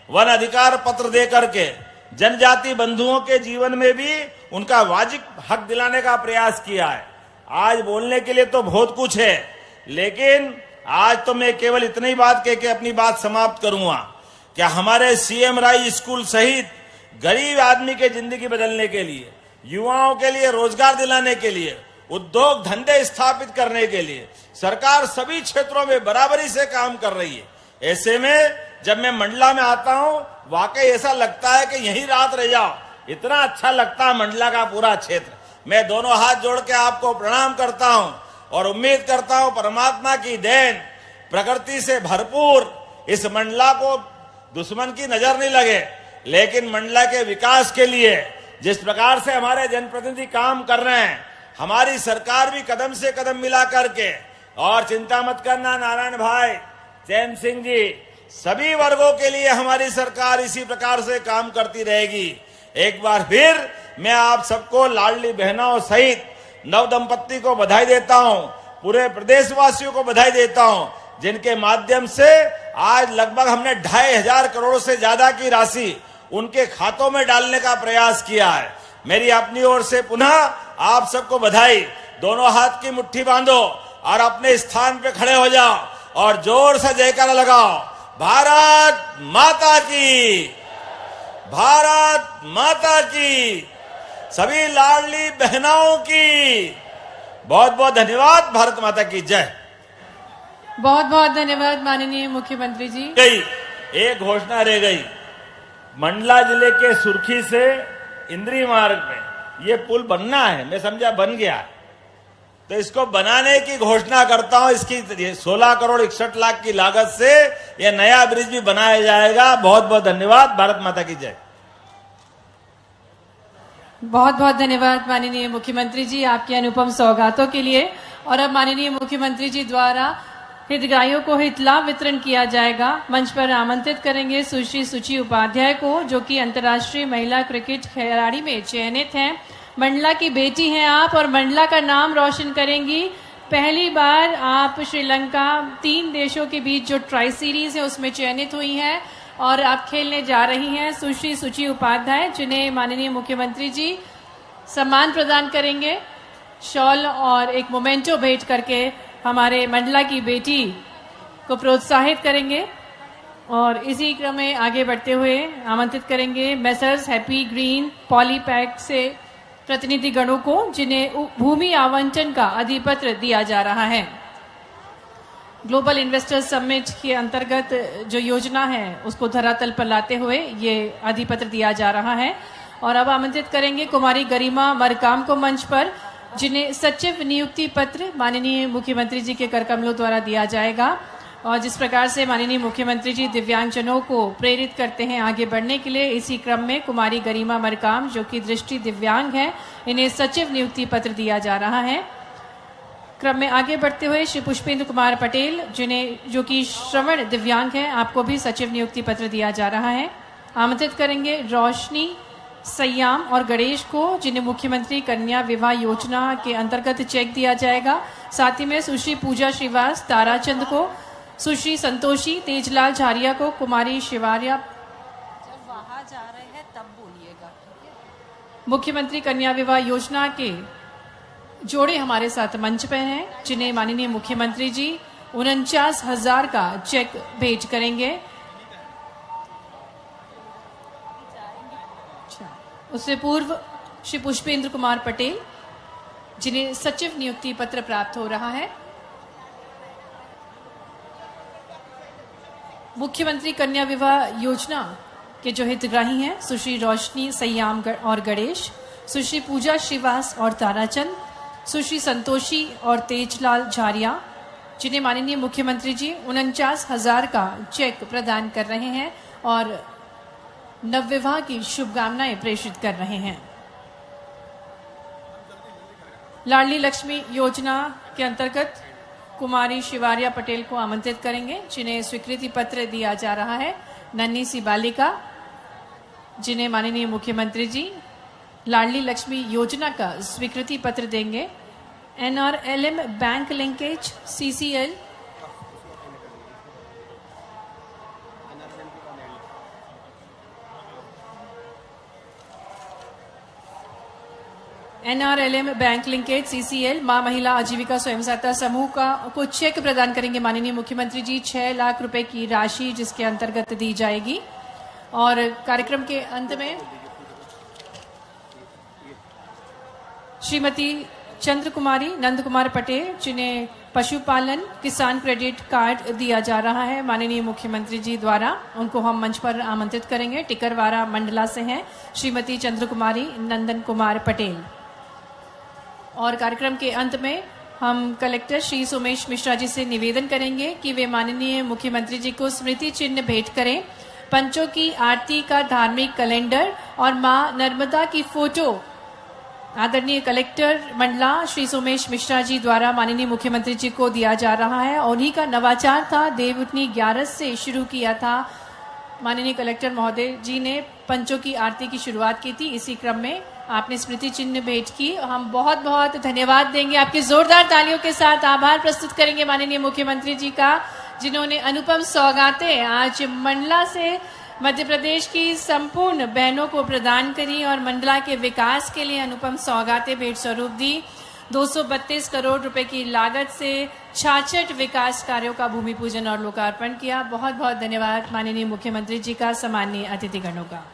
वन अधिकार पत्र दे करके जनजाति बंधुओं के जीवन में भी उनका वाजिब हक दिलाने का प्रयास किया है। आज बोलने के लिए तो बहुत कुछ है, लेकिन आज तो मैं केवल इतनी बात कह के अपनी बात समाप्त करूंगा कि हमारे सीएम राइज स्कूल सहित गरीब आदमी के जिंदगी बदलने के लिए, युवाओं के लिए रोजगार दिलाने के लिए, उद्योग धंधे स्थापित करने के लिए सरकार सभी क्षेत्रों में बराबरी से काम कर रही है। ऐसे में जब मैं मंडला में आता हूं, वाकई ऐसा लगता है कि यहीं रात रह जाओ, इतना अच्छा लगता है मंडला का पूरा क्षेत्र। मैं दोनों हाथ जोड़ के आपको प्रणाम करता हूं और उम्मीद करता हूं परमात्मा की देन, प्रकृति से भरपूर इस मंडला को दुश्मन की नजर नहीं लगे, लेकिन मंडला के विकास के लिए जिस प्रकार से हमारे जनप्रतिनिधि काम कर रहे हैं, हमारी सरकार भी कदम से कदम मिला करके, और चिंता मत करना नारायण भाई, चैन सिंह जी, सभी वर्गों के लिए हमारी सरकार इसी प्रकार से काम करती रहेगी। एक बार फिर मैं आप सबको लाडली बहनों सहित नव दंपत्ति को बधाई देता हूं, पूरे प्रदेशवासियों को बधाई देता हूं, जिनके माध्यम से आज लगभग हमने 2,500 करोड़ से ज्यादा की राशि उनके खातों में डालने का प्रयास किया है। मेरी अपनी ओर से पुनः आप सबको बधाई। दोनों हाथ की मुट्ठी बांधो और अपने स्थान पे खड़े हो जाओ और जोर से जयकारा लगाओ, भारत माता की, भारत माता की, सभी लाडली बहनों की बहुत बहुत धन्यवाद। भारत माता की जय। बहुत बहुत धन्यवाद माननीय मुख्यमंत्री जी। गई एक घोषणा रह गई, मंडला जिले के सुर्खी से इंद्री मार्ग में ये पुल बनना है, मैं समझा बन गया, तो इसको बनाने की घोषणा करता हूं। इसकी 16 करोड़ 61 लाख की लागत से यह नया ब्रिज भी बनाया जाएगा। बहुत बहुत धन्यवाद। भारत माता की जय। बहुत बहुत धन्यवाद माननीय मुख्यमंत्री जी आपके अनुपम सौगातों के लिए। और अब माननीय मुख्यमंत्री जी द्वारा हितग्राहियों को हित लाभ वितरण किया जाएगा। मंच पर आमंत्रित करेंगे सुश्री सुचि उपाध्याय को, जो कि अंतर्राष्ट्रीय महिला क्रिकेट खिलाड़ी में चयनित हैं। मंडला की बेटी हैं आप और मंडला का नाम रोशन करेंगी। पहली बार आप श्रीलंका 3 देशों के बीच जो ट्राई सीरीज है उसमें चयनित हुई हैं और आप खेलने जा रही हैं। सुश्री सुचि उपाध्याय, जिन्हें माननीय मुख्यमंत्री जी सम्मान प्रदान करेंगे, शॉल और एक मोमेंटो भेंट करके हमारे मंडला की बेटी को प्रोत्साहित करेंगे। और इसी क्रम में आगे बढ़ते हुए आमंत्रित करेंगे मेसर्स हैप्पी ग्रीन पॉलीपैक से प्रतिनिधि गणों को, जिन्हें भूमि आवंटन का अधिपत्र दिया जा रहा है। ग्लोबल इन्वेस्टर्स समिट के अंतर्गत जो योजना है उसको धरातल पर लाते हुए ये अधिपत्र दिया जा रहा है। और अब आमंत्रित करेंगे कुमारी गरिमा मरकाम को मंच पर, जिन्हें सचिव नियुक्ति पत्र माननीय मुख्यमंत्री जी के करकमलों द्वारा दिया जाएगा। और जिस प्रकार से माननीय मुख्यमंत्री जी दिव्यांगजनों को प्रेरित करते हैं आगे बढ़ने के लिए, इसी क्रम में कुमारी गरिमा मरकाम, जो कि दृष्टि दिव्यांग है, इन्हें सचिव नियुक्ति पत्र दिया जा रहा है। क्रम में आगे बढ़ते हुए श्री पुष्पेंद्र कुमार पटेल, जो कि श्रवण दिव्यांग है, आपको भी सचिव नियुक्ति पत्र दिया जा रहा है। आमंत्रित करेंगे रोशनी सयाम और गणेश को, जिन्हें मुख्यमंत्री कन्या विवाह योजना के अंतर्गत चेक दिया जाएगा। साथ ही में सुश्री पूजा श्रीवास ताराचंद को, सुश्री संतोषी तेजलाल झारिया को, कुमारी शिवारिया, जब वहां जा रहे हैं तब बोलिएगा। मुख्यमंत्री कन्या विवाह योजना के जोड़े हमारे साथ मंच पे हैं, जिन्हें माननीय मुख्यमंत्री जी 49,000 का चेक भेंट करेंगे। उससे पूर्व श्री पुष्पेंद्र कुमार पटेल, जिन्हें सचिव नियुक्ति पत्र प्राप्त हो रहा है। मुख्यमंत्री कन्या विवाह योजना के जो हितग्राही हैं सुश्री रोशनी सयाम और गणेश, सुश्री पूजा श्रीवास और ताराचंद, सुश्री संतोषी और तेजलाल झारिया, जिन्हें माननीय मुख्यमंत्री जी 49,000 का चेक प्रदान कर रहे हैं और नवविवाह की शुभकामनाएं प्रेषित कर रहे हैं। लाडली लक्ष्मी योजना के अंतर्गत कुमारी शिवारिया पटेल को आमंत्रित करेंगे, जिन्हें स्वीकृति पत्र दिया जा रहा है। नन्ही सी बालिका जिन्हें माननीय मुख्यमंत्री जी लाडली लक्ष्मी योजना का स्वीकृति पत्र देंगे। NRLM bank linkage CCL, NRLM bank linkage CCL मां महिला आजीविका स्वयं सहायता समूह को चेक प्रदान करेंगे माननीय मुख्यमंत्री जी 6 लाख रुपए की राशि जिसके अंतर्गत दी जाएगी। और कार्यक्रम के अंत में श्रीमती चंद्र कुमारी नंद कुमार पटेल जिन्हें पशुपालन किसान क्रेडिट कार्ड दिया जा रहा है माननीय मुख्यमंत्री जी द्वारा, उनको हम मंच पर आमंत्रित करेंगे। टिकरवारा मंडला से हैं श्रीमती चंद्र कुमारी नंदन कुमार पटेल। और कार्यक्रम के अंत में हम कलेक्टर श्री सोमेश मिश्रा जी से निवेदन करेंगे कि वे माननीय मुख्यमंत्री जी को स्मृति चिन्ह भेंट करें। पंचों की आरती का धार्मिक कैलेंडर और मां नर्मदा की फोटो आदरणीय कलेक्टर मंडला श्री सोमेश मिश्रा जी द्वारा माननीय मुख्यमंत्री जी को दिया जा रहा है। उन्हीं का नवाचार था, देवउठनी 11 से शुरू किया था। माननीय कलेक्टर महोदय जी ने पंचों की आरती की शुरुआत की थी, इसी क्रम में आपने स्मृति चिन्ह भेंट की। हम बहुत बहुत धन्यवाद देंगे, आपके जोरदार तालियों के साथ आभार प्रस्तुत करेंगे माननीय मुख्यमंत्री जी का, जिन्होंने अनुपम सौगातें आज मंडला से मध्य प्रदेश की संपूर्ण बहनों को प्रदान करी और मंडला के विकास के लिए अनुपम सौगातें भेंट स्वरूप दी। 232 करोड़ रुपए की लागत से 66 विकास कार्यों का भूमि पूजन और लोकार्पण किया। बहुत बहुत धन्यवाद माननीय मुख्यमंत्री जी का, सम्माननीय अतिथिगणों का।